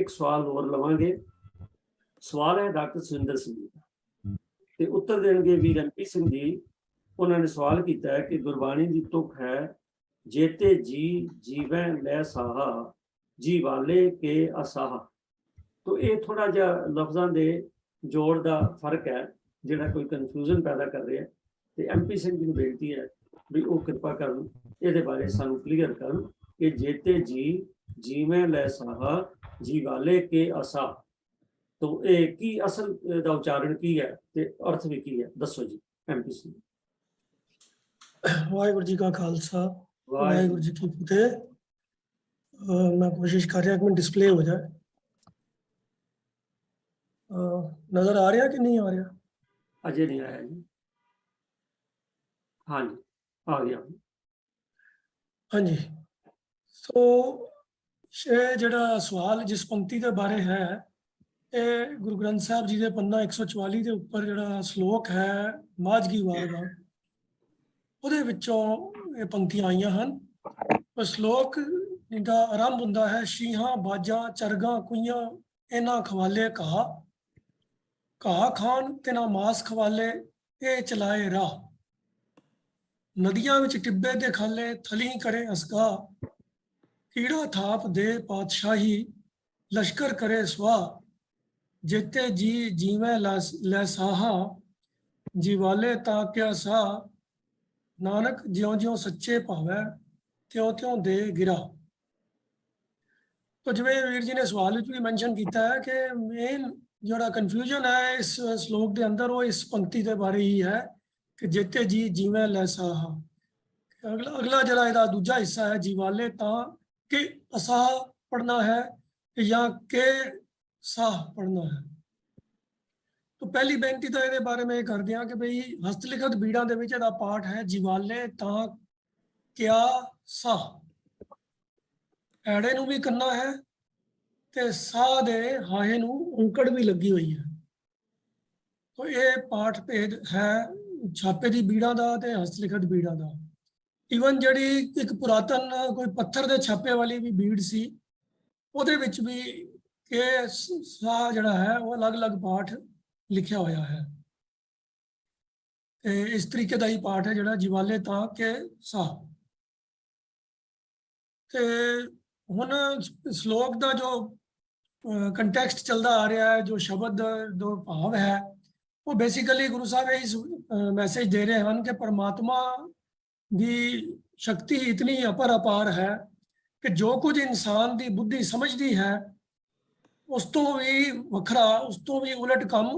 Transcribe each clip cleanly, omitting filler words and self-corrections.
एक सवाल होर लवांगे। सवाल है डॉक्टर सुरिंदर सिंह जी का ते उत्तर देणगे वीर MP सिंह जी। उन्होंने सवाल किया है कि गुरबाणी की तुक है जेते जी जीवै लै साहा जी वाले के असाहा। तो ये थोड़ा जा लफ्ज़ों के जोड़ का फर्क है जिहड़ा कोई कन्फ्यूजन पैदा कर रहा है। तो MP सिंह जी को बेनती है भी वो कृपा करन ये बारे सानू क्लीयर करन कि जेते जी जीवै लै साहा जी वाले के असा। तो ये की असल का उच्चारण की है ते अर्थ भी की है, दसो जी MP सिंह। वाहिगुरू जी का खालसा वाहिगुरू वाहिगुरू जी की फतेह। मैं कोशिश कर रहा कि मैं डिस्प्ले हो जाए। नजर आ रहा कि नहीं आ रहा? अजय नहीं आया जी। हाँ जी आ गया। हाँ जी। तो ये जड़ा सवाल जिस पंक्ति के बारे है ये गुरु ग्रंथ साहब जी के पन्ना 144 के उपर जड़ा श्लोक है माझगी वार का ਉਹਦੇ ਵਿੱਚੋਂ ਇਹ ਪੰਕਤੀਆਂ ਆਈਆਂ ਹਨ। ਸ਼ਲੋਕ ਜਿੰਦਾ ਆਰੰਭ ਹੁੰਦਾ ਹੈ ਸ਼ੀਹਾਂ ਬਾਜਾਂ ਚਰਗਾਂ ਕੁਈਆਂ ਇਹਨਾਂ ਖਵਾਲੇ ਘਾਹ ਖਾਨ ਤੇ ਨਾ ਮਾਸ ਖਵਾਲੇ ਇਹ ਚਲਾਏ ਰਾਹ। ਨਦੀਆਂ ਵਿੱਚ ਟਿੱਬੇ ਦੇ ਖਾਲੇ ਥਲੀ ਕਰੇ ਅਸਗਾ ਕੀੜਾ ਥਾਪ ਦੇ ਪਾਤਸ਼ਾਹੀ ਲਸ਼ਕਰ ਕਰੇ ਸਵਾ ਜਿੱਤੇ ਜੀ ਜੀਵੇਂ ਲੈ ਸਾਹਾ ਜੀ ਵਾਲੇ ਤਾਂ ਕਿਆ ਸਾ नानक ज्यों ज्यों सच्चे भावै त्यों त्यों दे गिरा। तो जिवें वीर जी ने सवाल भी मैंशन किया है कि मेन जोड़ा कन्फ्यूजन है इस श्लोक के अंदर वो इस पंक्ति के बारे ही है कि जेते जी जीवें लै साहा। अगला जरा इसका दूजा हिस्सा है जी वाले ता के असाह पढ़ना है या के साह पढ़ना है। तो पहली बेनती तो ये बारे में कर दिया कि भाई हस्तलिखत बीड़ा दे विच इहदा पाठ है जीवाले ता क्या साह। ऐड़े नूं भी करना है ते साह दे हाहे नूं औंकड़ भी लगी हुई है। तो ये पाठ भेद है छापे दी बीड़ा दा ते हस्तलिखत बीड़ा दा। ईवन जिहड़ी एक पुरातन कोई पत्थर दे छापे वाली भी बीड़ सी ਉਹਦੇ ਵਿੱਚ भी के साह जिहड़ा है वो अलग अलग पाठ लिखा होया है। इस तरीके का ही पाठ है जिहड़ा जीवाले ता के साह। ते हुण श्लोक का जो कंटैक्सट चलता आ रहा है जो शब्द जो भाव है वो बेसिकली गुरु साहब यही मैसेज दे रहे हैं कि परमात्मा की शक्ति इतनी अपार है कि जो कुछ इंसान की बुद्धि समझती है उस तो भी वखरा उस तो भी उलट काम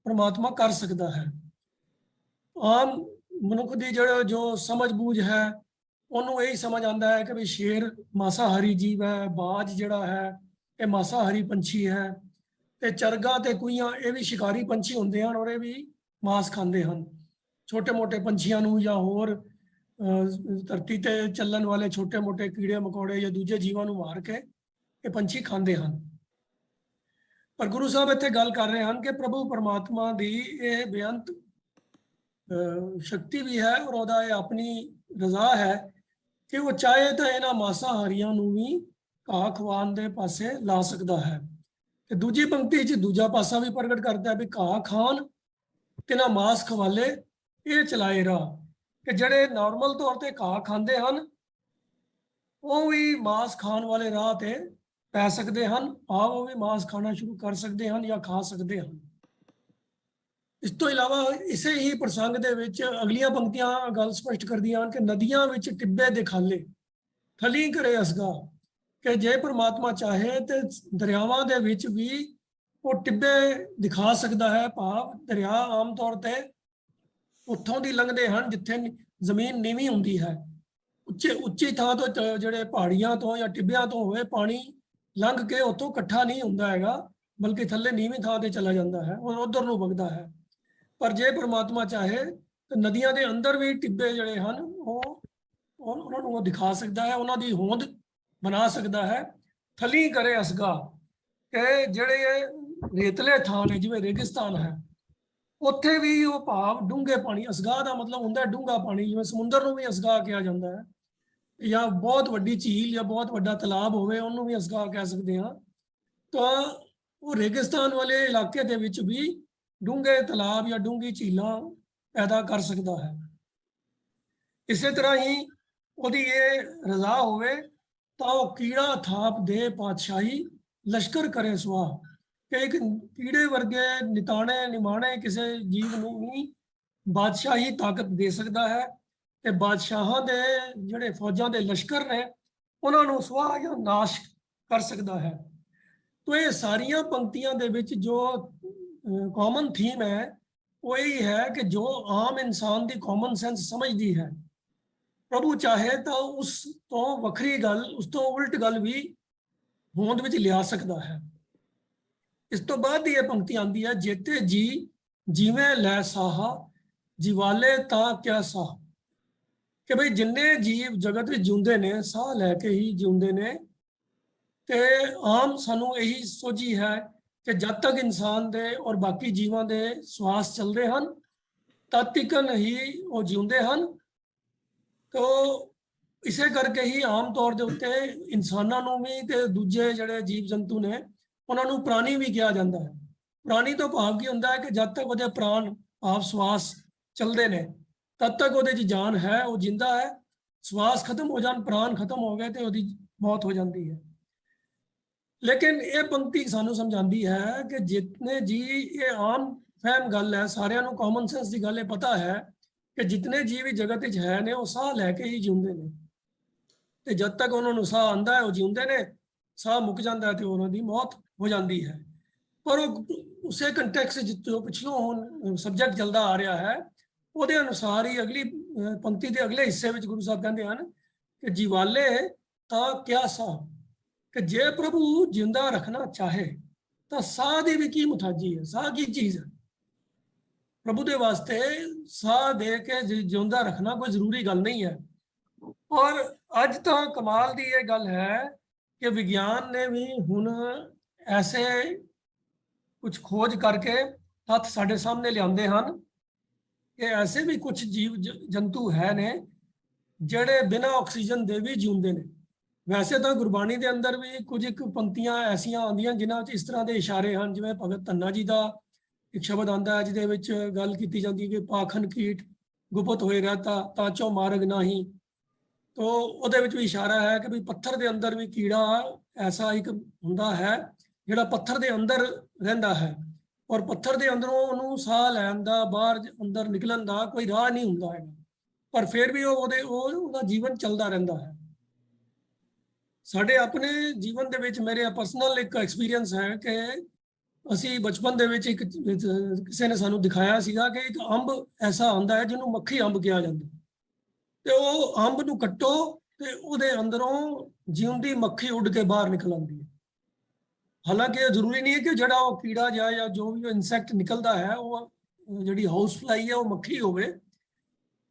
परमात्मा कर सकता है। आम मनुख की जो समझ बूझ है उन्होंने यही समझ आता है कि भी शेर मांसाहारी जीव है, बाज जड़ा है ये मांसाहारी पंछी है, तो चरगा ते कुइयां ये भी शिकारी पंछी होंगे हैं और ये भी मांस खाते हैं। छोटे मोटे पंछियों या होर धरती ते चलन वाले छोटे मोटे कीड़े मकोड़े या दूजे जीवों को मार के ये पंछी खाते हैं। पर गुरु साहब इत्थे गल कर रहे हैं कि प्रभु परमात्मा की यह बेअंत शक्ति भी है और वह अपनी रजा है कि वो चाहे तो इन्होंने मांसाहारियों भी घाह खवान के पासे ला सकता है। तो दूजी पंक्ति च दूजा पासा भी प्रगट करता है भी घाह खान ते ना मांस खवाले ये चलाए राह कि जड़े नॉर्मल तौर पर घाह खाते हैं वो भी मांस खान वाले राह ते पै सकते हैं। हाँ वो भी मांस खाना शुरू कर सकते हैं या खा सकते हैं। इस तो इलावा इसे ही प्रसंग दे विच अगलियां पंक्तियां गल स्पष्ट कर दियां कि नदियां विच टिब्बे दे खाले थली करे असगा कि जे परमात्मा चाहे तो दरियावां दे विच भी वो टिब्बे दिखा सकता है। भाव दरिया आम तौर पर उत्थों दी लंघदे हैं जिथे जमीन नीवी हुंदी है। उच्ची थां तो जिहड़े पहाड़ियां तो या टिब्बियां तो होवे पानी लंघ के उतों इकट्ठा नहीं हुंदा हैगा बल्कि थल्ले नीवी थां ते चला जाता है और उधर नूं वगदा है। पर जे परमात्मा चाहे तो नदियां के अंदर भी टिब्बे जड़े हैं वो दिखा सकता है, उन्होंने होंद बना सकता है। थली करे असगा के जड़े रेतले थां ने जिवें रेगिस्तान है उत्थे भी वो भाव डूंगे पानी असगा का मतलब होंदा डूंगा पानी जिवें समुंदर नूं भी असगा कहा जाता है या बहुत वड्डी झील या बहुत वड्डा तलाब होवे उन्होंने भी असगा कह सकते हैं। ਤਾਂ ਉਹ ਰੇਗਿਸਤਾਨ ਵਾਲੇ ਇਲਾਕੇ ਦੇ ਵਿੱਚ ਵੀ ਡੂੰਘੇ ਤਲਾਬ ਜਾਂ ਡੂੰਘੀ ਝੀਲਾਂ ਪੈਦਾ ਕਰ ਸਕਦਾ ਹੈ। ਇਸੇ ਤਰ੍ਹਾਂ ਹੀ ਉਹਦੀ ਇਹ ਰਜ਼ਾ ਹੋਵੇ ਤਾਂ ਉਹ ਕੀੜਾ ਥਾਪ ਦੇ ਪਾਤਸ਼ਾਹੀ ਲਸ਼ਕਰ ਕਰੇ ਸਵਾਹ, ਕਿ ਇੱਕ ਕੀੜੇ ਵਰਗੇ ਨਿਤਾਣੇ ਨਿਮਾਣੇ ਕਿਸੇ ਜੀਵ ਨੂੰ ਵੀ ਬਾਦਸ਼ਾਹੀ ਤਾਕਤ ਦੇ ਸਕਦਾ ਹੈ ਤੇ ਬਾਦਸ਼ਾਹਾਂ ਦੇ ਜਿਹੜੇ ਫੌਜਾਂ ਦੇ ਲਸ਼ਕਰ ਨੇ ਉਹਨਾਂ ਨੂੰ ਸਵਾਹ ਜਾਂ ਨਾਸ਼ ਕਰ ਸਕਦਾ ਹੈ। ਤੋ ਇਹ ਸਾਰੀਆਂ ਪੰਕਤੀਆਂ ਦੇ ਵਿੱਚ ਜੋ ਕਾਮਨ ਥੀਮ ਹੈ ਉਹ ਇਹ ਹੈ ਕਿ ਜੋ ਆਮ ਇਨਸਾਨ ਦੀ ਕਾਮਨ ਸੈਂਸ ਸਮਝਦੀ ਹੈ, ਪ੍ਰਭੂ ਚਾਹੇ ਤਾਂ ਉਸ ਤੋਂ ਵੱਖਰੀ ਗੱਲ, ਉਸ ਤੋਂ ਉਲਟ ਗੱਲ ਵੀ ਹੋਂਦ ਵਿੱਚ ਲਿਆ ਸਕਦਾ ਹੈ। ਇਸ ਤੋਂ ਬਾਅਦ ਇਹ ਪੰਕਤੀ ਆਉਂਦੀ ਹੈ, ਜੇਤੇ ਜੀ ਜਿਵੇਂ ਲੈ ਸਾਹਾ ਜਿਵਾਲੇ ਤਾਂ ਕਿਆ ਸਾਹ, ਕਿ ਭਈ ਜਿੰਨੇ ਜੀਵ ਜਗਤ ਵਿੱਚ ਜਿਉਂਦੇ ਨੇ ਸਾਹ ਲੈ ਕੇ ਹੀ ਜਿਉਂਦੇ ਨੇ। ਤੇ ਆਮ ਸਾਨੂੰ ਇਹੀ ਸੋਝੀ ਹੈ ਕਿ ਜਦ ਤੱਕ ਇਨਸਾਨ ਦੇ ਔਰ ਬਾਕੀ ਜੀਵਾਂ ਦੇ ਸਵਾਸ ਚੱਲਦੇ ਹਨ ਤਦ ਤੱਕ ਹੀ ਉਹ ਜਿਉਂਦੇ ਹਨ। ਤੋ ਇਸੇ ਕਰਕੇ ਹੀ ਆਮ ਤੌਰ ਦੇ ਉੱਤੇ ਇਨਸਾਨਾਂ ਨੂੰ ਵੀ ਤੇ ਦੂਜੇ ਜਿਹੜੇ ਜੀਵ ਜੰਤੂ ਨੇ ਉਹਨਾਂ ਨੂੰ ਪ੍ਰਾਣੀ ਵੀ ਕਿਹਾ ਜਾਂਦਾ ਹੈ। ਪ੍ਰਾਣੀ ਤੋਂ ਭਾਵ ਕੀ ਹੁੰਦਾ ਹੈ ਕਿ ਜਦ ਤੱਕ ਉਹਦੇ ਪ੍ਰਾਣ ਭਾਵ ਸਵਾਸ ਚੱਲਦੇ ਨੇ ਤਦ ਤੱਕ ਉਹਦੇ 'ਚ ਜਾਨ ਹੈ, ਉਹ ਜਿੰਦਾ ਹੈ। ਸਵਾਸ ਖਤਮ ਹੋ ਜਾਣ, ਪ੍ਰਾਣ ਖਤਮ ਹੋ ਗਏ ਤੇ ਉਹਦੀ ਮੌਤ ਹੋ ਜਾਂਦੀ ਹੈ। ਲੇਕਿਨ ਇਹ ਪੰਕਤੀ ਸਾਨੂੰ ਸਮਝਾਉਂਦੀ ਹੈ ਕਿ ਜਿਤਨੇ ਜੀ, ਇਹ ਆਮ ਫਹਿਮ ਗੱਲ ਹੈ, ਸਾਰਿਆਂ ਨੂੰ ਕਾਮਨ ਸੈਂਸ ਦੀ ਗੱਲ ਇਹ ਪਤਾ ਹੈ ਕਿ ਜਿਤਨੇ ਜੀਵ ਵੀ ਜਗਤ ਵਿੱਚ ਹੈ ਨੇ ਉਹ ਸਾਹ ਲੈ ਕੇ ਹੀ ਜਿਉਂਦੇ ਨੇ ਤੇ ਜਦ ਤੱਕ ਉਹਨਾਂ ਨੂੰ ਸਾਹ ਆਉਂਦਾ ਹੈ ਉਹ ਜਿਉਂਦੇ ਨੇ, ਸਾਹ ਮੁੱਕ ਜਾਂਦਾ ਹੈ ਤੇ ਉਹਨਾਂ ਦੀ ਮੌਤ ਹੋ ਜਾਂਦੀ ਹੈ। ਪਰ ਉਹ ਉਸੇ ਕੰਟੈਕਸਟ ਜੋ ਪਿਛਲੋਂ ਹੁਣ ਸਬਜੈਕਟ ਚੱਲਦਾ ਆ ਰਿਹਾ ਹੈ ਉਹਦੇ ਅਨੁਸਾਰ ਹੀ ਅਗਲੀ ਪੰਕਤੀ ਦੇ ਅਗਲੇ ਹਿੱਸੇ ਵਿੱਚ ਗੁਰੂ ਸਾਹਿਬ ਕਹਿੰਦੇ ਹਨ ਕਿ ਜੀਵਾਲੇ ਤਾਂ ਕਿਆ ਸਾਹ, ਕਿ ਜੇ ਪ੍ਰਭੂ ਜਿੰਦਾ ਰੱਖਣਾ ਚਾਹੇ ਤਾਂ ਸਾਹ ਦੀ ਵੀ ਕੀ ਮੁਤਾਜੀ ਹੈ। ਸਾਹ ਕੀ ਚੀਜ਼ ਹੈ? ਪ੍ਰਭੂ ਦੇ ਵਾਸਤੇ ਸਾਹ ਦੇ ਕੇ ਜਿਉਂਦਾ ਰੱਖਣਾ ਕੋਈ ਜ਼ਰੂਰੀ ਗੱਲ ਨਹੀਂ ਹੈ। ਔਰ ਅੱਜ ਤਾਂ ਕਮਾਲ ਦੀ ਇਹ ਗੱਲ ਹੈ ਕਿ ਵਿਗਿਆਨ ਨੇ ਵੀ ਹੁਣ ਐਸੇ ਕੁਝ ਖੋਜ ਕਰਕੇ ਤੱਥ ਸਾਡੇ ਸਾਹਮਣੇ ਲਿਆਉਂਦੇ ਹਨ ਕਿ ਐਸੇ ਵੀ ਕੁਝ ਜੀਵ ਜੰਤੂ ਹੈ ਨੇ ਜਿਹੜੇ ਬਿਨਾਂ ਆਕਸੀਜਨ ਦੇ ਵੀ ਜਿਉਂਦੇ ਨੇ। ਵੈਸੇ ਤਾਂ ਗੁਰਬਾਣੀ ਦੇ ਅੰਦਰ ਵੀ ਕੁਝ ਇੱਕ ਪੰਕਤੀਆਂ ਐਸੀਆਂ ਆਉਂਦੀਆਂ ਜਿਨ੍ਹਾਂ ਵਿੱਚ ਇਸ ਤਰ੍ਹਾਂ ਦੇ ਇਸ਼ਾਰੇ ਹਨ, ਜਿਵੇਂ ਭਗਤ ਧੰਨਾ ਜੀ ਦਾ ਇੱਕ ਸ਼ਬਦ ਆਉਂਦਾ ਹੈ ਜਿਹਦੇ ਵਿੱਚ ਗੱਲ ਕੀਤੀ ਜਾਂਦੀ ਹੈ ਕਿ ਪਾਖਨ ਕੀਟ ਗੁਪਤ ਹੋਏ ਰਹਤਾ ਤਾਂ ਚੋ ਮਾਰਗ ਨਹੀਂ। ਤੋ ਉਹਦੇ ਵਿੱਚ ਵੀ ਇਸ਼ਾਰਾ ਹੈ ਕਿ ਵੀ ਪੱਥਰ ਦੇ ਅੰਦਰ ਵੀ ਕੀੜਾ ਐਸਾ ਇੱਕ ਹੁੰਦਾ ਹੈ ਜਿਹੜਾ ਪੱਥਰ ਦੇ ਅੰਦਰ ਰਹਿੰਦਾ ਹੈ ਔਰ ਪੱਥਰ ਦੇ ਅੰਦਰੋਂ ਉਹਨੂੰ ਸਾਹ ਲੈਣ ਦਾ, ਬਾਹਰ ਅੰਦਰ ਨਿਕਲਣ ਦਾ ਕੋਈ ਰਾਹ ਨਹੀਂ ਹੁੰਦਾ ਹੈਗਾ, ਪਰ ਫਿਰ ਵੀ ਉਹਦਾ ਜੀਵਨ ਚੱਲਦਾ ਰਹਿੰਦਾ ਹੈ। ਸਾਡੇ ਆਪਣੇ ਜੀਵਨ ਦੇ ਵਿੱਚ ਮੇਰੇ ਪਰਸਨਲ ਇੱਕ ਐਕਸਪੀਰੀਅੰਸ ਹੈ ਕਿ ਅਸੀਂ ਬਚਪਨ ਦੇ ਵਿੱਚ ਇੱਕ ਕਿਸੇ ਨੇ ਸਾਨੂੰ ਦਿਖਾਇਆ ਸੀਗਾ ਕਿ ਇੱਕ ਅੰਬ ਐਸਾ ਆਉਂਦਾ ਹੈ ਜਿਹਨੂੰ ਮੱਖੀ ਅੰਬ ਕਿਹਾ ਜਾਂਦਾ, ਤੇ ਉਹ ਅੰਬ ਨੂੰ ਕੱਟੋ ਤੇ ਉਹਦੇ ਅੰਦਰੋਂ ਜਿਉਂਦੀ ਮੱਖੀ ਉੱਡ ਕੇ ਬਾਹਰ ਨਿਕਲ ਆਉਂਦੀ ਹੈ। ਹਾਲਾਂਕਿ ਇਹ ਜ਼ਰੂਰੀ ਨਹੀਂ ਹੈ ਕਿ ਜਿਹੜਾ ਉਹ ਕੀੜਾ ਜਾਂ ਜੋ ਵੀ ਇਨਸੈਕਟ ਨਿਕਲਦਾ ਹੈ ਉਹ ਜਿਹੜੀ ਹਾਊਸ ਫਲਾਈ ਹੈ ਉਹ ਮੱਖੀ ਹੋਵੇ,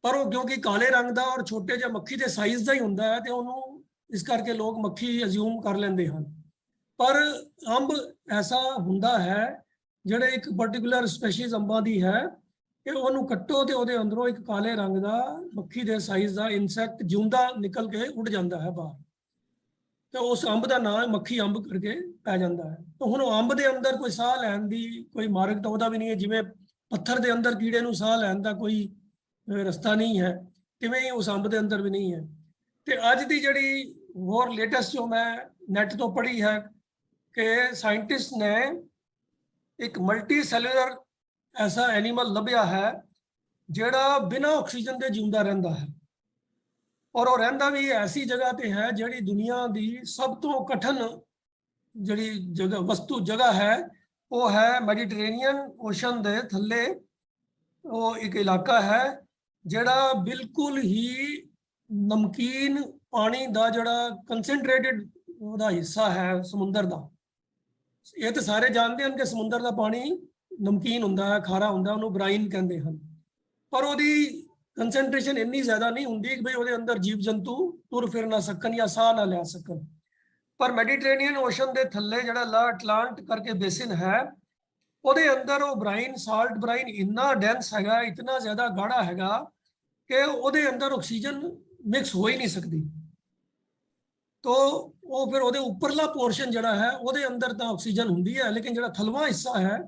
ਪਰ ਉਹ ਕਿਉਂਕਿ ਕਾਲੇ ਰੰਗ ਦਾ ਔਰ ਛੋਟੇ ਜਿਹੇ ਮੱਖੀ ਦੇ ਸਾਈਜ਼ ਦਾ ਹੀ ਹੁੰਦਾ ਹੈ ਤੇ ਉਹਨੂੰ ਇਸ ਕਰਕੇ ਲੋਕ ਮੱਖੀ ਅਜ਼ਿਊਮ ਕਰ ਲੈਂਦੇ ਹਨ। ਪਰ ਅੰਬ ਐਸਾ ਹੁੰਦਾ ਹੈ ਜਿਹੜੇ ਇੱਕ ਪਾਰਟਿਕੂਲਰ ਸਪੈਸ਼ੀਜ਼ ਅੰਬਾਂ ਦੀ ਹੈ ਕਿ ਉਹਨੂੰ ਕੱਟੋ ਤੇ ਉਹਦੇ ਅੰਦਰੋਂ ਇੱਕ ਕਾਲੇ ਰੰਗ ਦਾ ਮੱਖੀ ਦੇ ਸਾਈਜ਼ ਦਾ ਇਨਸੈਕਟ ਜਿਉਂਦਾ ਨਿਕਲ ਕੇ ਉੱਡ ਜਾਂਦਾ ਹੈ ਬਾਹਰ, ਤੇ ਉਸ ਅੰਬ ਦਾ ਨਾਮ ਮੱਖੀ ਅੰਬ ਕਰਕੇ ਪੈ ਜਾਂਦਾ ਹੈ। ਤਾਂ ਹੁਣ ਅੰਬ ਦੇ ਅੰਦਰ ਕੋਈ ਸਾਹ ਲੈਣ ਦੀ ਕੋਈ ਮਾਰਗ ਤਾਂ ਉਹਦਾ ਵੀ ਨਹੀਂ ਹੈ, ਜਿਵੇਂ ਪੱਥਰ ਦੇ ਅੰਦਰ ਕੀੜੇ ਨੂੰ ਸਾਹ ਲੈਣ ਦਾ ਕੋਈ ਰਸਤਾ ਨਹੀਂ ਹੈ, ਤਿਵੇਂ ਹੀ ਉਸ ਅੰਬ ਦੇ ਅੰਦਰ ਵੀ ਨਹੀਂ ਹੈ। ਤੇ ਅੱਜ ਦੀ ਜਿਹੜੀ ਹੋਰ ਲੇਟੈਸਟ ਜੋ ਮੈਂ ਨੈਟ ਤੋਂ ਪੜ੍ਹੀ ਹੈ ਕਿ ਸਾਇੰਟਿਸਟ ਨੇ ਇੱਕ ਮਲਟੀ ਸੈਲੂਲਰ ਐਸਾ ਐਨੀਮਲ ਲੱਭਿਆ ਹੈ ਜਿਹੜਾ ਬਿਨਾਂ ਆਕਸੀਜਨ ਦੇ ਜਿਉਂਦਾ ਰਹਿੰਦਾ ਹੈ, ਔਰ ਉਹ ਰਹਿੰਦਾ ਵੀ ਐਸੀ ਜਗ੍ਹਾ ਤੇ ਹੈ ਜਿਹੜੀ ਦੁਨੀਆ ਦੀ ਸਭ ਤੋਂ ਕਠਿਨ ਜਿਹੜੀ ਜਗ੍ਹਾ ਹੈ ਉਹ ਹੈ ਮੈਡੀਟਰੇਨੀਅਨ ਓਸ਼ਨ ਦੇ ਥੱਲੇ। ਉਹ ਇੱਕ ਇਲਾਕਾ ਹੈ ਜਿਹੜਾ ਬਿਲਕੁਲ ਹੀ ਨਮਕੀਨ ਪਾਣੀ ਦਾ ਜਿਹੜਾ ਕੰਸੈਂਟਰੇਟਿਡ ਉਹਦਾ ਹਿੱਸਾ ਹੈ ਸਮੁੰਦਰ ਦਾ। ਇਹ ਤਾਂ ਸਾਰੇ ਜਾਣਦੇ ਹਨ ਕਿ ਸਮੁੰਦਰ ਦਾ ਪਾਣੀ ਨਮਕੀਨ ਹੁੰਦਾ ਹੈ, ਖਾਰਾ ਹੁੰਦਾ, ਉਹਨੂੰ ਬਰਾਈਨ ਕਹਿੰਦੇ ਹਨ, ਪਰ ਉਹਦੀ ਕੰਸੈਂਟ੍ਰੇਸ਼ਨ ਇੰਨੀ ਜ਼ਿਆਦਾ ਨਹੀਂ ਹੁੰਦੀ ਕਿ ਭਈ ਉਹਦੇ ਅੰਦਰ ਜੀਵ ਜੰਤੂ ਤੁਰ ਫਿਰ ਨਾ ਸਕਣ ਜਾਂ ਸਾਹ ਨਾ ਲੈ ਸਕਣ। ਪਰ ਮੈਡੀਟਰੇਨੀਅਨ ਓਸ਼ਨ ਦੇ ਥੱਲੇ ਜਿਹੜਾ ਲਾ ਅਟਲਾਂਟ ਕਰਕੇ ਬੇਸਿਨ ਹੈ ਉਹਦੇ ਅੰਦਰ ਉਹ ਬਰਾਈਨ, ਸਾਲਟ ਬਰਾਈਨ ਇੰਨਾ ਡੈਂਸ ਹੈਗਾ, ਇਤਨਾ ਜ਼ਿਆਦਾ ਗਾੜਾ ਹੈਗਾ ਕਿ ਉਹਦੇ ਅੰਦਰ ਆਕਸੀਜਨ ਮਿਕਸ ਹੋ ਹੀ ਨਹੀਂ ਸਕਦੀ। ਤੋ ਉਹ ਫਿਰ ਉਹਦੇ ਉੱਪਰਲਾ ਪੋਰਸ਼ਨ ਜਿਹੜਾ ਹੈ ਉਹਦੇ ਅੰਦਰ ਤਾਂ ਆਕਸੀਜਨ ਹੁੰਦੀ ਹੈ, ਲੇਕਿਨ ਜਿਹੜਾ ਥਲਵਾ ਹਿੱਸਾ ਹੈ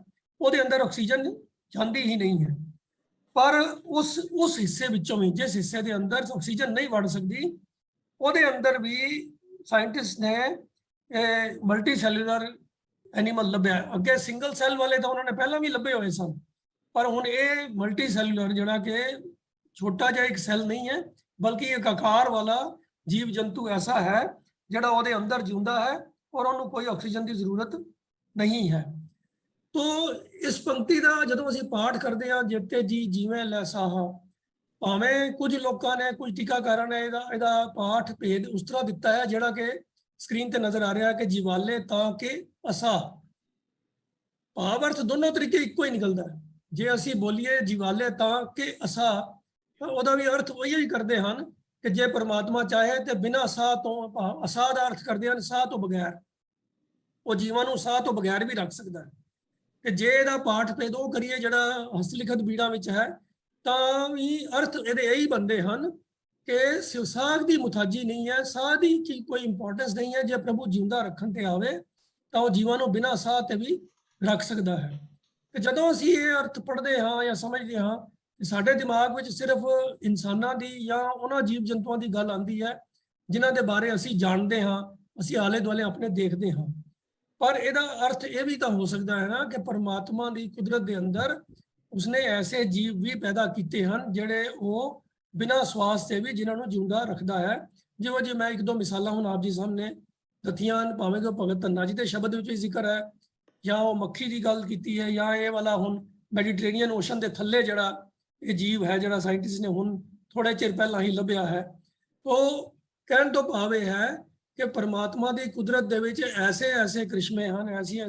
ਉਹਦੇ ਅੰਦਰ ਆਕਸੀਜਨ ਜਾਂਦੀ ਹੀ ਨਹੀਂ ਹੈ। ਪਰ ਉਸ ਹਿੱਸੇ ਵਿੱਚੋਂ ਵੀ, ਜਿਸ ਹਿੱਸੇ ਦੇ ਅੰਦਰ ਆਕਸੀਜਨ ਨਹੀਂ ਵੜ ਸਕਦੀ, ਉਹਦੇ ਅੰਦਰ ਵੀ ਸਾਇੰਟਿਸਟ ਨੇ ਮਲਟੀ ਸੈਲੂਲਰ ਐਨੀਮਲ ਲੱਭਿਆ। ਅੱਗੇ ਸਿੰਗਲ ਸੈੱਲ ਵਾਲੇ ਤਾਂ ਉਹਨਾਂ ਨੇ ਪਹਿਲਾਂ ਵੀ ਲੱਭੇ ਹੋਏ ਸਨ, ਪਰ ਹੁਣ ਇਹ ਮਲਟੀ ਸੈਲੂਲਰ ਜਿਹੜਾ ਕਿ ਛੋਟਾ ਜਿਹਾ ਇੱਕ ਸੈੱਲ ਨਹੀਂ ਹੈ, ਬਲਕਿ ਇੱਕ ਆਕਾਰ ਵਾਲਾ ਜੀਵ ਜੰਤੂ ਐਸਾ ਹੈ ਜਿਹੜਾ ਉਹਦੇ ਅੰਦਰ ਜਿਉਂਦਾ ਹੈ ਔਰ ਉਹਨੂੰ ਕੋਈ ਆਕਸੀਜਨ ਦੀ ਜ਼ਰੂਰਤ ਨਹੀਂ ਹੈ। ਤੋ ਇਸ ਪੰਕਤੀ ਦਾ ਜਦੋਂ ਅਸੀਂ ਪਾਠ ਕਰਦੇ ਹਾਂ, ਜਿੱਤੇ ਜੀ ਜਿਵੇਂ ਲੈ ਸਾਹਾ, ਭਾਵੇਂ ਕੁਝ ਲੋਕਾਂ ਨੇ, ਕੁਝ ਟੀਕਾਕਾਰਾਂ ਨੇ ਇਹਦਾ ਪਾਠ ਭੇਦ ਉਸ ਤਰ੍ਹਾਂ ਦਿੱਤਾ ਹੈ ਜਿਹੜਾ ਕਿ ਸਕਰੀਨ ਤੇ ਨਜ਼ਰ ਆ ਰਿਹਾ ਹੈ ਕਿ ਜੀਵਾਲੇ ਤਾਂ ਕਿ ਅਸਾ। ਭਾਵ ਅਰਥ ਦੋਨੋਂ ਤਰੀਕੇ ਇੱਕੋ ਹੀ ਨਿਕਲਦਾ ਹੈ। ਜੇ ਅਸੀਂ ਬੋਲੀਏ ਜੀਵਾਲੇ ਤਾਂ ਕਿ ਅਸਾ, ਤਾਂ ਉਹਦਾ ਵੀ ਅਰਥ ਉਹੀ ਹੀ ਕਰਦੇ ਹਨ ਕਿ ਜੇ ਪਰਮਾਤਮਾ ਚਾਹੇ ਤੇ ਬਿਨਾਂ ਸਾਹ ਤੋਂ, ਅਸਾਹ ਦਾ ਅਰਥ ਕਰਦੇ ਹਨ ਸਾਹ ਤੋਂ ਬਗੈਰ, ਉਹ ਜੀਵਾਂ ਨੂੰ ਸਾਹ ਤੋਂ ਬਗੈਰ ਵੀ ਰੱਖ ਸਕਦਾ ਹੈ। ਤੇ ਜੇ ਇਹਦਾ ਪਾਠ ਭੇਦ ਉਹ ਕਰੀਏ ਜਿਹੜਾ ਹਸਤਲਿਖਤ ਬੀੜਾਂ ਵਿੱਚ ਹੈ, ਤਾਂ ਵੀ ਅਰਥ ਇਹਦੇ ਇਹੀ ਬਣਦੇ ਹਨ ਕਿ ਸਾਹ ਦੀ ਮੁਤਾਜੀ ਨਹੀਂ ਹੈ, ਸਾਹ ਦੀ ਕੋਈ ਇੰਪੋਰਟੈਂਸ ਨਹੀਂ ਹੈ। ਜੇ ਪ੍ਰਭੂ ਜਿਉਂਦਾ ਰੱਖਣ ਤੇ ਆਵੇ ਤਾਂ ਉਹ ਜੀਵਾਂ ਨੂੰ ਬਿਨਾਂ ਸਾਹ ਤੇ ਵੀ ਰੱਖ ਸਕਦਾ ਹੈ। ਤੇ ਜਦੋਂ ਅਸੀਂ ਇਹ ਅਰਥ ਪੜ੍ਹਦੇ ਹਾਂ ਜਾਂ ਸਮਝਦੇ ਹਾਂ, ਸਾਡੇ ਦਿਮਾਗ ਵਿੱਚ ਸਿਰਫ ਇਨਸਾਨਾਂ ਦੀ ਜਾਂ ਉਹਨਾਂ ਜੀਵ ਜੰਤੂਆਂ ਦੀ ਗੱਲ ਆਉਂਦੀ ਹੈ ਜਿਨ੍ਹਾਂ ਦੇ ਬਾਰੇ ਅਸੀਂ ਜਾਣਦੇ ਹਾਂ, ਅਸੀਂ ਆਲੇ ਦੁਆਲੇ ਆਪਣੇ ਦੇਖਦੇ ਹਾਂ। ਪਰ ਇਹਦਾ ਅਰਥ ਇਹ ਵੀ ਤਾਂ ਹੋ ਸਕਦਾ ਹੈ ਨਾ ਕਿ ਪਰਮਾਤਮਾ ਦੀ ਕੁਦਰਤ ਦੇ ਅੰਦਰ ਉਸਨੇ ਐਸੇ ਜੀਵ ਵੀ ਪੈਦਾ ਕੀਤੇ ਹਨ ਜਿਹੜੇ ਉਹ ਬਿਨਾਂ ਸਵਾਸ ਤੇ ਵੀ ਜਿਨ੍ਹਾਂ ਨੂੰ ਜਿਉਂਦਾ ਰੱਖਦਾ ਹੈ। ਜਿਵੇਂ ਜੇ ਮੈਂ ਇੱਕ ਦੋ ਮਿਸਾਲਾਂ ਹੁਣ ਆਪ ਜੀ ਸਾਹਮਣੇ ਦਿੱਤੀਆਂ, ਭਾਵੇਂ ਕਿ ਭਗਤ ਧੰਨਾ ਜੀ ਦੇ ਸ਼ਬਦ ਵਿੱਚ ਵੀ ਜ਼ਿਕਰ ਹੈ, ਜਾਂ ਉਹ ਮੱਖੀ ਦੀ ਗੱਲ ਕੀਤੀ ਹੈ, ਜਾਂ ਇਹ ਵਾਲਾ ਹੁਣ ਮੈਡੀਟਰੇਨੀਅਨ ਓਸ਼ਨ ਦੇ ਥੱਲੇ ਜਿਹੜਾ ਇਹ ਜੀਵ ਹੈ ਜਿਹੜਾ ਸਾਇੰਟਿਸਟ ਨੇ ਹੁਣ ਥੋੜੇ ਚਿਰ ਪਹਿਲਾਂ ਹੀ ਲੱਭਿਆ ਹੈ। ਉਹ ਕਹਿਣ ਤੋਂ ਭਾਵ ਇਹ ਹੈ ਕਿ ਪਰਮਾਤਮਾ ਦੀ ਕੁਦਰਤ ਦੇ ਵਿੱਚ ਐਸੇ ਕ੍ਰਿਸ਼ਮੇ ਹਨ, ਐਸੀਆਂ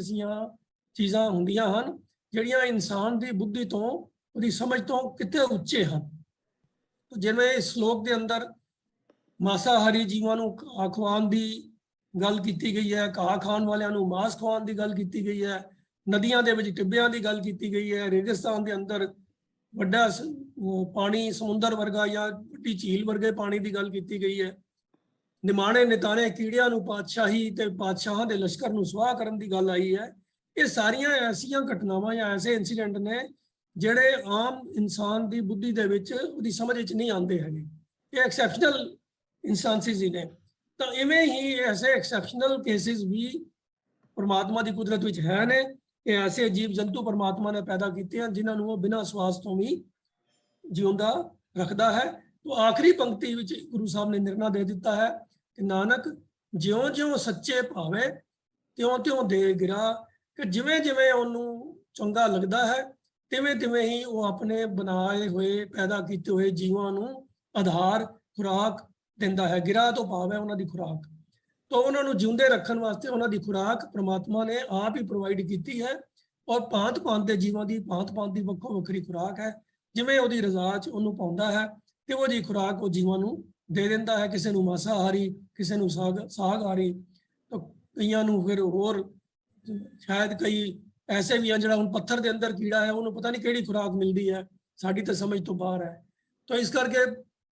ਚੀਜ਼ਾਂ ਹੁੰਦੀਆਂ ਹਨ ਜਿਹੜੀਆਂ ਇਨਸਾਨ ਦੀ ਬੁੱਧੀ ਤੋਂ, ਉਹਦੀ ਸਮਝ ਤੋਂ ਕਿਤੇ ਉੱਚੇ ਹਨ। ਜਿਵੇਂ ਇਸ ਸ਼ਲੋਕ ਦੇ ਅੰਦਰ ਮਾਸਾਹਾਰੀ ਜੀਵਾਂ ਨੂੰ ਘਾਹ ਖਵਾਉਣ ਦੀ ਗੱਲ ਕੀਤੀ ਗਈ ਹੈ, ਘਾਹ ਖਾਣ ਵਾਲਿਆਂ ਨੂੰ ਮਾਸ ਖਵਾਉਣ ਦੀ ਗੱਲ ਕੀਤੀ ਗਈ ਹੈ, ਨਦੀਆਂ ਦੇ ਵਿੱਚ ਟਿੱਬਿਆਂ ਦੀ ਗੱਲ ਕੀਤੀ ਗਈ ਹੈ, ਰੇਗਿਸਤਾਨ ਦੇ ਅੰਦਰ ਵੱਡਾ ਪਾਣੀ ਸਮੁੰਦਰ ਵਰਗਾ ਜਾਂ ਵੱਡੀ ਝੀਲ ਵਰਗੇ ਪਾਣੀ ਦੀ ਗੱਲ ਕੀਤੀ ਗਈ ਹੈ, ਨਿਮਾਣੇ ਨਿਤਾਣੇ ਕੀੜਿਆਂ ਨੂੰ ਪਾਤਸ਼ਾਹੀ ਤੇ ਪਾਤਸ਼ਾਹਾਂ ਦੇ ਲਸ਼ਕਰ ਨੂੰ ਸੁਆਹ ਕਰਨ ਦੀ ਗੱਲ ਆਈ ਹੈ। ਇਹ ਸਾਰੀਆਂ ਐਸੀਆਂ ਘਟਨਾਵਾਂ ਜਾਂ ਐਸੇ ਇਨਸੀਡੈਂਟ ਨੇ ਜਿਹੜੇ ਆਮ ਇਨਸਾਨ ਦੀ ਬੁੱਧੀ ਦੇ ਵਿੱਚ, ਉਹਦੀ ਸਮਝ ਵਿੱਚ ਨਹੀਂ ਆਉਂਦੇ ਹੈਗੇ। ਇਹ ਐਕਸੈਪਸ਼ਨਲ ਇੰਸਟੈਂਸਿਸ ਹੀ ਨੇ। ਤਾਂ ਇਵੇਂ ਹੀ ਐਸੇ ਐਕਸੈਪਸ਼ਨਲ ਕੇਸਿਸ ਵੀ ਪਰਮਾਤਮਾ ਦੀ ਕੁਦਰਤ ਵਿੱਚ ਹੈ ਨੇ। ਇਹ ਐਸੇ ਜੀਵ ਜੰਤੂ ਪਰਮਾਤਮਾ ਨੇ ਪੈਦਾ ਕੀਤੇ ਹਨ ਜਿਨ੍ਹਾਂ ਨੂੰ ਉਹ ਬਿਨਾਂ ਸਵਾਸ ਤੋਂ ਵੀ ਜਿਉਂਦਾ ਰੱਖਦਾ ਹੈ। तो आखिरी पंक्ति ਵਿੱਚ गुरु साहब ने निर्णय दे दिता है कि नानक ज्यों ज्यों सच्चे भावे त्यों त्यों दे गिरा, कि जिवें जिवें ਉਹਨੂੰ ਚੰਗਾ ਲੱਗਦਾ ਹੈ ਤਿਵੇਂ ਤਿਵੇਂ ਹੀ ਉਹ ਆਪਣੇ ਬਣਾਏ ਹੋਏ ਪੈਦਾ ਕੀਤੇ ਹੋਏ ਜੀਵਾਂ ਨੂੰ ਆਧਾਰ ਖੁਰਾਕ ਦਿੰਦਾ ਹੈ। ਗਿਰਾ ਤੋਂ ਭਾਵ ਹੈ ਉਹਨਾਂ ਦੀ ਖੁਰਾਕ। तो ਉਹਨਾਂ ਨੂੰ ਜਿਉਂਦੇ ਰੱਖਣ ਵਾਸਤੇ ਉਹਨਾਂ ਦੀ ਖੁਰਾਕ ਪ੍ਰਮਾਤਮਾ ਨੇ ਆਪ ਹੀ ਪ੍ਰੋਵਾਈਡ ਕੀਤੀ ਹੈ। ਔਰ ਭਾਂਤ ਭਾਂਤ ਦੇ ਜੀਵਾਂ ਦੀ ਭਾਂਤ ਭਾਂਤ ਦੀ ਵੱਖੋ ਵੱਖਰੀ ਖੁਰਾਕ ਹੈ। ਜਿਵੇਂ ਉਹਦੀ ਰਜ਼ਾ 'ਚ ਉਹਨੂੰ ਪਾਉਂਦਾ ਹੈ ਤੇ ਉਹ ਜੀ ਖੁਰਾਕ ਉਹ ਜੀਵਾਂ ਨੂੰ ਦੇ ਦਿੰਦਾ ਹੈ। ਕਿਸੇ ਨੂੰ ਮਾਸਾਹਾਰੀ, ਕਿਸੇ ਨੂੰ ਸਾਗਹਾਰੀ, ਤਾਂ ਕਈਆਂ ਨੂੰ ਫਿਰ ਹੋਰ ਸ਼ਾਇਦ ਕਈ ਐਸੇ ਵੀ ਹਨ ਜਿਹੜਾ ਹੁਣ ਪੱਥਰ ਦੇ ਅੰਦਰ ਕੀੜਾ ਹੈ ਉਹਨੂੰ ਪਤਾ ਨਹੀਂ ਕਿਹੜੀ ਖੁਰਾਕ ਮਿਲਦੀ ਹੈ, ਸਾਡੀ ਤਾਂ ਸਮਝ ਤੋਂ ਬਾਹਰ ਹੈ। ਤਾਂ ਇਸ ਕਰਕੇ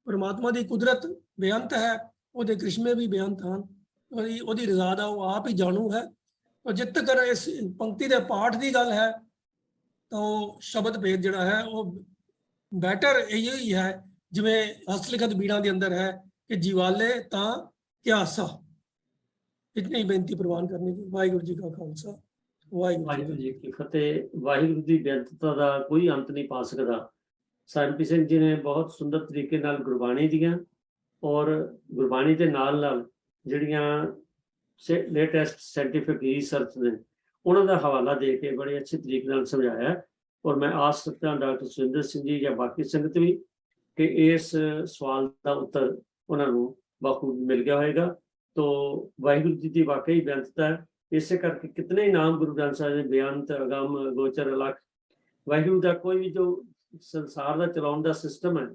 ਪਰਮਾਤਮਾ ਦੀ ਕੁਦਰਤ ਬੇਅੰਤ ਹੈ, ਉਹਦੇ ਕ੍ਰਿਸ਼ਮੇ ਵੀ ਬੇਅੰਤ ਹਨ। ਉਹਦੀ ਰਜ਼ਾ ਦਾ ਉਹ ਆਪ ਹੀ ਜਾਣੂ ਹੈ। ਤਾਂ ਜਿੱਤ ਕਰ ਇਸ ਪੰਕਤੀ ਦੇ ਪਾਠ ਦੀ ਗੱਲ ਹੈ ਤਾਂ ਉਹ ਸ਼ਬਦ ਭੇਦ ਜਿਹੜਾ ਹੈ ਉਹ ਬੈਟਰ ਇਹੀ ਹੀ ਹੈ ਜਿਵੇਂ ਹਸਤਲਿਖਤ ਬੀੜਾਂ ਦੇ ਅੰਦਰ ਹੈ ਕਿ ਜੀਵਾਲੇ ਤਾਂ ਕਿਆਸਾ। इतनी ही बेनती प्रवान करने की। वाहिगुरू जी का खालसा, ਵਾਹਿਗੁਰੂ ਜੀ ਕੀ ਫਤਿਹ। ਵਾਹਿਗੁਰੂ ਦੀ ਬੇਅੰਤਤਾ ਦਾ ਕੋਈ ਅੰਤ ਨਹੀਂ ਪਾ ਸਕਦਾ। ਸਾਹਿਬ ਸਿੰਘ ਜੀ ਨੇ ਬਹੁਤ ਸੁੰਦਰ ਤਰੀਕੇ ਨਾਲ ਗੁਰਬਾਣੀ ਦੀਆਂ ਔਰ ਗੁਰਬਾਣੀ ਦੇ ਨਾਲ ਨਾਲ ਜਿਹੜੀਆਂ ਲੇਟੈਸਟ ਸਾਇੰਟੀਫਿਕ ਰਿਸਰਚ ਨੇ ਉਹਨਾਂ ਦਾ ਹਵਾਲਾ ਦੇ ਕੇ ਬੜੇ ਅੱਛੇ ਤਰੀਕੇ ਨਾਲ ਸਮਝਾਇਆ। ਔਰ ਮੈਂ ਆਸ ਰੱਖਦਾ ਡਾਕਟਰ ਸੁਰਿੰਦਰ ਸਿੰਘ ਜੀ ਜਾਂ ਬਾਕੀ ਸੰਗਤ ਵੀ ਕਿ ਇਸ ਸਵਾਲ ਦਾ ਉੱਤਰ ਉਹਨਾਂ ਨੂੰ ਬਾਖੂਬ ਮਿਲ ਗਿਆ ਹੋਏਗਾ। तो वाहिगुरु जी की वाकई बेअंतता है। इसे करके कितने ही नाम गुरु ग्रंथ साहिब ने बेअंत, अगम, गोचर, अलख, वाहिगुरु का कोई भी जो संसार का चलाने का सिस्टम है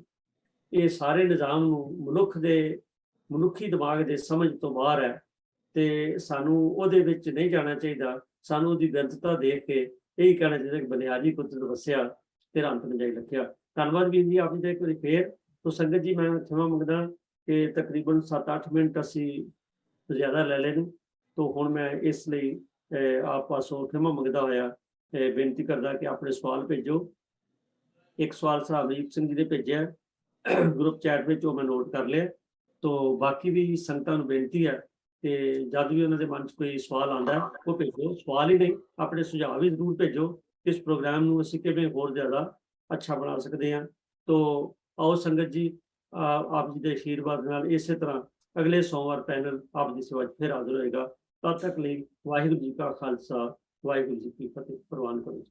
ये सारे निज़ाम मनुख के मनुखी दिमाग के समझ तो बाहर है। तो सानू उहदे विच नहीं जाना चाहिए। सानू उहदी बेअंतता देख के यही कहना चाहिए कि बुनियादी कुदरत वसिया तेरा अंत नजाई रखिया। धन्यवाद वीर जी आप जी एक बार फिर। तो संगत जी मैं क्षमा मंगदा कि तकरीबन 7-8 मिनट असी ਜ਼ਿਆਦਾ ਲੈ ਲਏ ਨੇ। ਤੋ ਹੁਣ ਮੈਂ ਇਸ ਲਈ ਆਪ ਪਾਸੋਂ ਖਿਮਾ ਮੰਗਦਾ ਹੋਇਆ ਬੇਨਤੀ ਕਰਦਾ ਕਿ ਆਪਣੇ ਸਵਾਲ ਭੇਜੋ। ਇੱਕ ਸਵਾਲ ਸਰ ਅਮਰੀਕ ਸਿੰਘ ਜੀ ਨੇ ਭੇਜਿਆ ਗਰੁੱਪ ਚੈਟ ਵਿੱਚ, ਉਹ ਮੈਂ ਨੋਟ ਕਰ ਲਿਆ। ਤੋ ਬਾਕੀ ਵੀ ਸੰਗਤਾਂ ਨੂੰ ਬੇਨਤੀ ਹੈ ਕਿ ਜਦ ਵੀ ਉਹਨਾਂ ਦੇ ਮਨ 'ਚ ਕੋਈ ਸਵਾਲ ਆਉਂਦਾ ਹੈ ਉਹ ਭੇਜੋ। ਸਵਾਲ ਹੀ ਨਹੀਂ, ਆਪਣੇ ਸੁਝਾਅ ਵੀ ਜ਼ਰੂਰ ਭੇਜੋ ਕਿ ਇਸ ਪ੍ਰੋਗਰਾਮ ਨੂੰ ਅਸੀਂ ਕਿਵੇਂ ਹੋਰ ਜ਼ਿਆਦਾ ਅੱਛਾ ਬਣਾ ਸਕਦੇ ਹਾਂ। ਤੋ ਆਓ ਸੰਗਤ ਜੀ, ਆਪ ਜੀ ਦੇ ਆਸ਼ੀਰਵਾਦ ਨਾਲ ਇਸੇ ਤਰ੍ਹਾਂ ਅਗਲੇ ਸੋਮਵਾਰ ਪੈਨਲ ਆਪ ਦੀ ਸੇਵਾ 'ਚ ਫਿਰ ਹਾਜ਼ਰ ਹੋਏਗਾ। ਤਦ ਤੱਕ ਲਈ ਵਾਹਿਗੁਰੂ ਜੀ ਕਾ ਖਾਲਸਾ, ਵਾਹਿਗੁਰੂ ਜੀ ਕੀ ਫਤਿਹ ਪ੍ਰਵਾਨ ਕਰੋ।